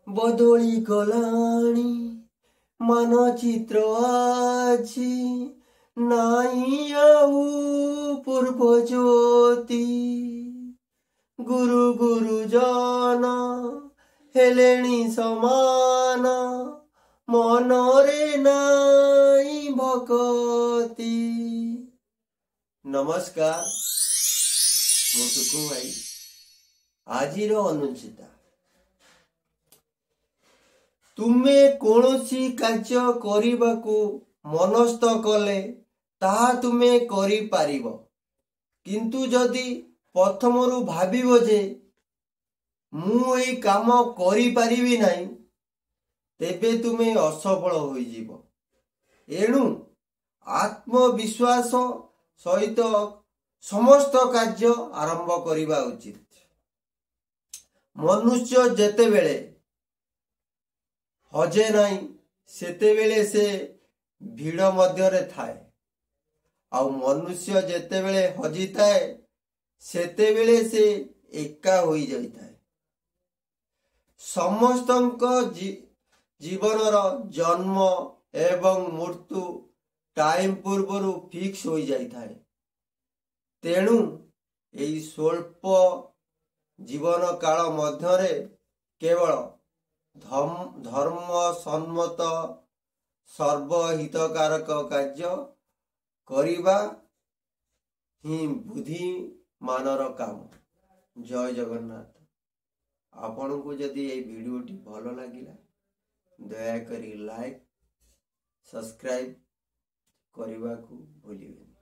ବଦଳି ଗଲାଣି ମାନଚିତ୍ର ଆଜି ନାଇଁ ଆଉ ପୂର୍ବ ଜ୍ୟୋତି ଗୁରୁ ଗୁରୁଜନ ହେଲେଣି ସମାନ ମନରେ ନାଇଁ ଭକତି। ନମସ୍କାର, ମୁଁ ଟୁକୁ ଭାଇ। ଆଜିର ଅନୁଚିତା, ତୁମେ କୌଣସି କାର୍ଯ୍ୟ କରିବାକୁ ମନସ୍ଥ କଲେ ତାହା ତୁମେ କରିପାରିବ, କିନ୍ତୁ ଯଦି ପ୍ରଥମରୁ ଭାବିବ ଯେ ମୁଁ ଏହି କାମ କରିପାରିବି ନାହିଁ, ତେବେ ତୁମେ ଅସଫଳ ହୋଇଯିବ। ଏଣୁ ଆତ୍ମବିଶ୍ୱାସ ସହିତ ସମସ୍ତ କାର୍ଯ୍ୟ ଆରମ୍ଭ କରିବା ଉଚିତ। ମନୁଷ୍ୟ ଯେତେବେଳେ ହଜେ ନାହିଁ ସେତେବେଳେ ସେ ଭିଡ଼ ମଧ୍ୟରେ ଥାଏ, ଆଉ ମନୁଷ୍ୟ ଯେତେବେଳେ ହଜିଥାଏ ସେତେବେଳେ ସେ ଏକା ହୋଇଯାଇଥାଏ। ସମସ୍ତଙ୍କ ଜୀବନର ଜନ୍ମ ଏବଂ ମୃତ୍ୟୁ ଟାଇମ୍ ପୂର୍ବରୁ ଫିକ୍ସ ହୋଇଯାଇଥାଏ। ତେଣୁ ଏହି ସ୍ୱଳ୍ପ ଜୀବନ କାଳ ମଧ୍ୟରେ କେବଳ ଧର୍ମସମ୍ମତ ସର୍ବହିତକାରକ କାର୍ଯ୍ୟ କରିବା ହିଁ ବୁଦ୍ଧିମାନର କାମ। ଜୟ ଜଗନ୍ନାଥ। ଆପଣଙ୍କୁ ଯଦି ଏହି ଭିଡ଼ିଓଟି ଭଲ ଲାଗିଲା ଦୟାକରି ଲାଇକ୍ ସବସ୍କ୍ରାଇବ୍ କରିବାକୁ ଭୁଲିବେନି।